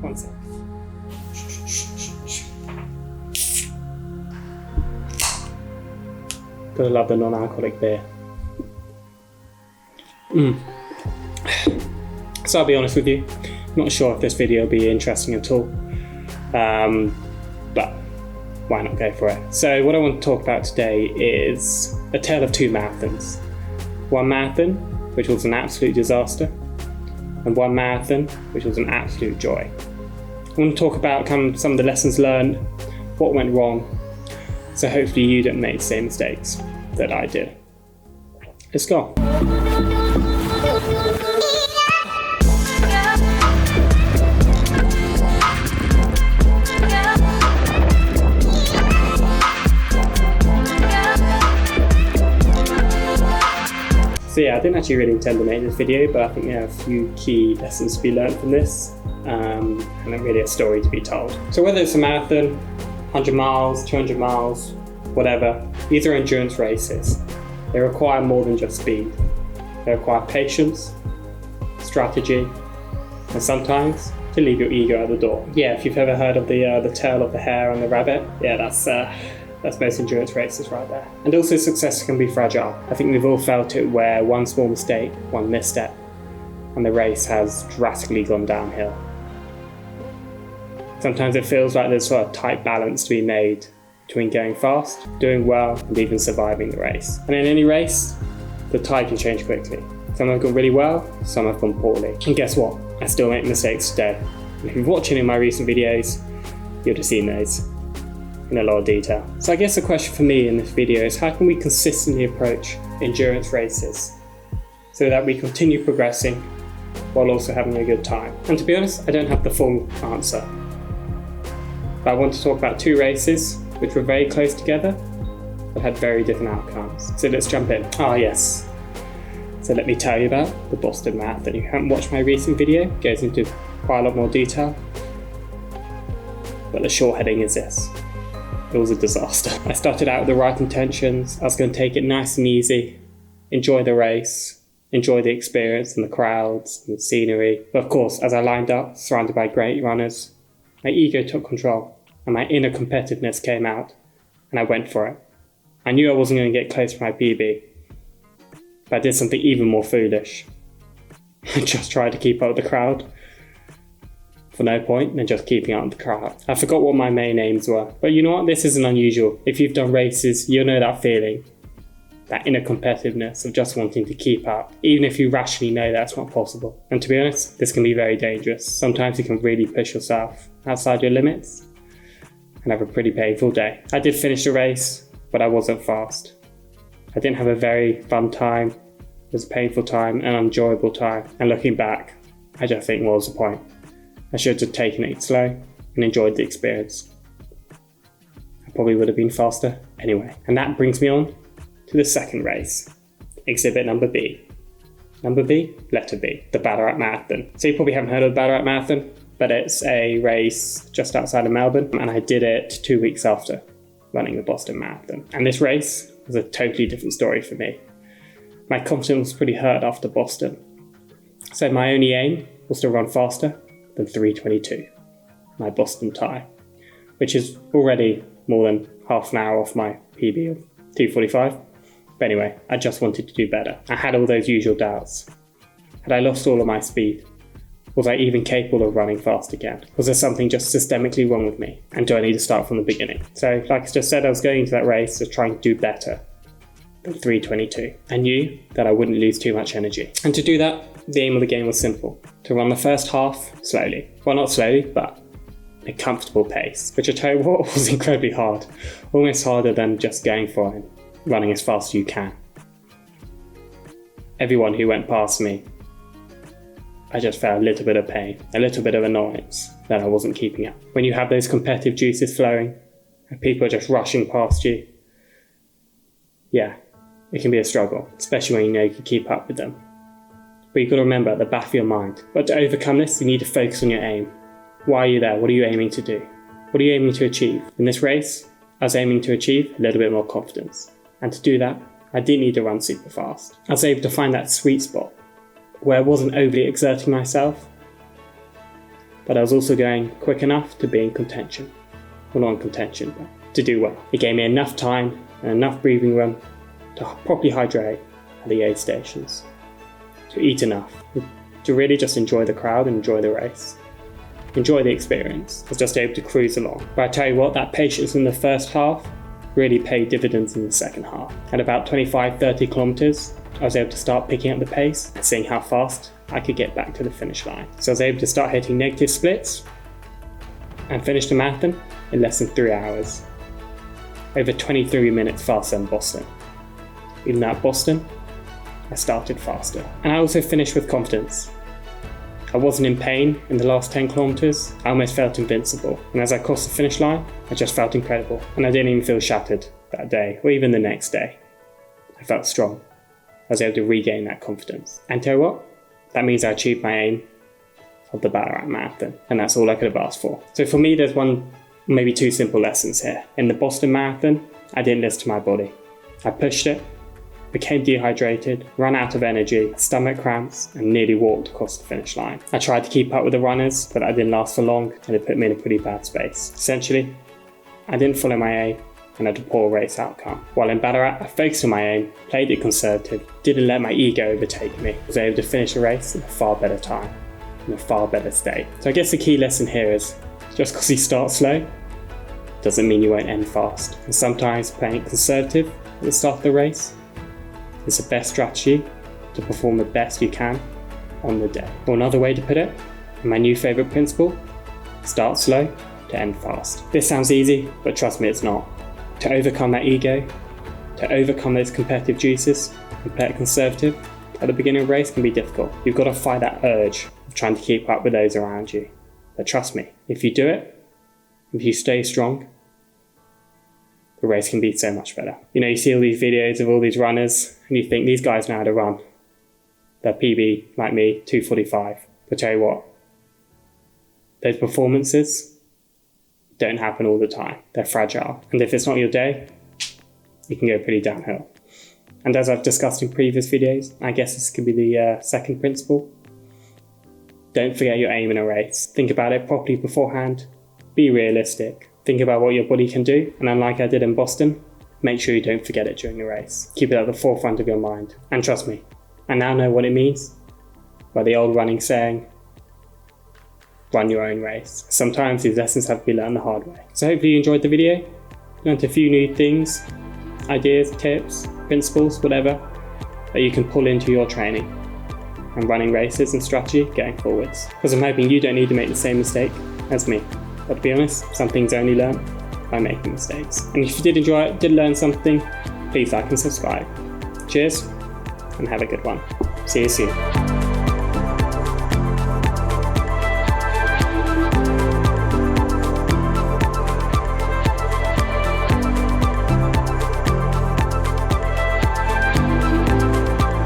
One sec. Gotta love the non-alcoholic beer. So I'll be honest with you, not sure if this video will be interesting at all, but why not go for it? So what I want to talk about today is a tale of two marathons. One marathon, which was an absolute disaster, and one marathon, which was an absolute joy. I want to talk about some of the lessons learned, what went wrong, so hopefully you don't make the same mistakes that I did. Let's go. So yeah, I didn't actually really intend to make this video, but I think there are a few key lessons to be learned from this, and then really a story to be told. So whether it's a marathon, 100 miles, 200 miles, whatever, these are endurance races. They require more than just speed. They require patience, strategy, and sometimes to leave your ego at the door. Yeah, if you've ever heard of the tale of the hare and the rabbit, yeah, that's most endurance races right there. And also success can be fragile. I think we've all felt it where one small mistake, one misstep, and the race has drastically gone downhill. Sometimes it feels like there's sort of tight balance to be made between going fast, doing well, and even surviving the race. And in any race, the tide can change quickly. Some have gone really well, some have gone poorly. And guess what? I still make mistakes today. And if you're watching in my recent videos, you'll have seen those in a lot of detail. So I guess the question for me in this video is how can we consistently approach endurance races so that we continue progressing while also having a good time? And to be honest, I don't have the full answer. But I want to talk about two races which were very close together but had very different outcomes. So let's jump in. Ah yes. So let me tell you about the Boston Marathon. If you haven't watched my recent video, it goes into quite a lot more detail. But the short heading is this. It was a disaster. I started out with the right intentions. I was going to take it nice and easy, enjoy the race, enjoy the experience and the crowds and the scenery. But of course, as I lined up, surrounded by great runners, my ego took control and my inner competitiveness came out and I went for it. I knew I wasn't going to get close to my PB, but I did something even more foolish. I just tried to keep up with the crowd. For no point than just keeping up with the crowd. I forgot what my main aims were, but you know what, this isn't unusual. If you've done races, you'll know that feeling, that inner competitiveness of just wanting to keep up, even if you rationally know that's not possible. And to be honest, this can be very dangerous. Sometimes you can really push yourself outside your limits and have a pretty painful day. I did finish the race, but I wasn't fast. I didn't have a very fun time. It was a painful time, an unenjoyable time, and looking back, I just think, what was the point? I should have taken it slow and enjoyed the experience. I probably would have been faster anyway. And that brings me on to the second race, exhibit number B. Number B, letter B, the Ballarat Marathon. So you probably haven't heard of the Ballarat Marathon, but it's a race just outside of Melbourne, and I did it 2 weeks after running the Boston Marathon. And this race was a totally different story for me. My confidence was pretty hurt after Boston. So my only aim was to run faster than 3:22, my Boston tie, which is already more than half an hour off my PB of 2:45. But anyway, I just wanted to do better. I had all those usual doubts. Had I lost all of my speed? Was I even capable of running fast again? Was there something just systemically wrong with me? And do I need to start from the beginning? So like I just said, I was going into that race to try and do better than 3:22. I knew that I wouldn't lose too much energy. And to do that, the aim of the game was simple, to run the first half slowly. Well, not slowly, but a comfortable pace, which I tell you what was incredibly hard, almost harder than just going for it, running as fast as you can. Everyone who went past me, I just felt a little bit of pain, a little bit of annoyance that I wasn't keeping up. When you have those competitive juices flowing and people are just rushing past you, yeah, it can be a struggle, especially when you know you can keep up with them. But you've got to remember at the back of your mind. But to overcome this, you need to focus on your aim. Why are you there? What are you aiming to do? What are you aiming to achieve? In this race, I was aiming to achieve a little bit more confidence. And to do that, I didn't need to run super fast. I was able to find that sweet spot where I wasn't overly exerting myself, but I was also going quick enough to be in contention. Well, not in contention, but to do well. It gave me enough time and enough breathing room to properly hydrate at the aid stations, to eat enough, to really just enjoy the crowd and enjoy the race. Enjoy the experience. I was just able to cruise along. But I tell you what, that patience in the first half really paid dividends in the second half. At about 25-30 kilometers, I was able to start picking up the pace and seeing how fast I could get back to the finish line. So I was able to start hitting negative splits and finish the marathon in less than 3 hours. Over 23 minutes faster than Boston. Even at Boston, I started faster. And I also finished with confidence. I wasn't in pain in the last 10 kilometers. I almost felt invincible. And as I crossed the finish line, I just felt incredible. And I didn't even feel shattered that day or even the next day. I felt strong. I was able to regain that confidence. And tell you what? That means I achieved my aim of the Ballarat Marathon. And that's all I could have asked for. So for me, there's one, maybe two simple lessons here. In the Boston Marathon, I didn't listen to my body. I pushed it, became dehydrated, ran out of energy, stomach cramps, and nearly walked across the finish line. I tried to keep up with the runners, but that didn't last for long, and it put me in a pretty bad space. Essentially, I didn't follow my aim and had a poor race outcome. While in Ballarat, I focused on my aim, played it conservative, didn't let my ego overtake me. I was able to finish the race in a far better time, in a far better state. So I guess the key lesson here is, just because you start slow, doesn't mean you won't end fast. And sometimes playing it conservative at the start of the race is the best strategy to perform the best you can on the day. Or another way to put it, my new favourite principle, start slow to end fast. This sounds easy, but trust me, it's not. To overcome that ego, to overcome those competitive juices and play it conservative at the beginning of a race can be difficult. You've got to fight that urge of trying to keep up with those around you. But trust me, if you do it, if you stay strong, the race can be so much better. You know, you see all these videos of all these runners and you think these guys know how to run. They're PB, like me, 2:45. But tell you what, those performances don't happen all the time. They're fragile. And if it's not your day, you can go pretty downhill. And as I've discussed in previous videos, I guess this could be the second principle. Don't forget your aim in a race. Think about it properly beforehand. Be realistic. Think about what your body can do, and unlike I did in Boston, make sure you don't forget it during the race. Keep it at the forefront of your mind. And trust me, I now know what it means by the old running saying, run your own race. Sometimes these lessons have to be learned the hard way. So hopefully you enjoyed the video, learned a few new things, ideas, tips, principles, whatever, that you can pull into your training and running races and strategy going forwards. Because I'm hoping you don't need to make the same mistake as me. But to be honest, some things only learn by making mistakes. And if you did enjoy it, did learn something, please like and subscribe. Cheers, and have a good one. See you soon.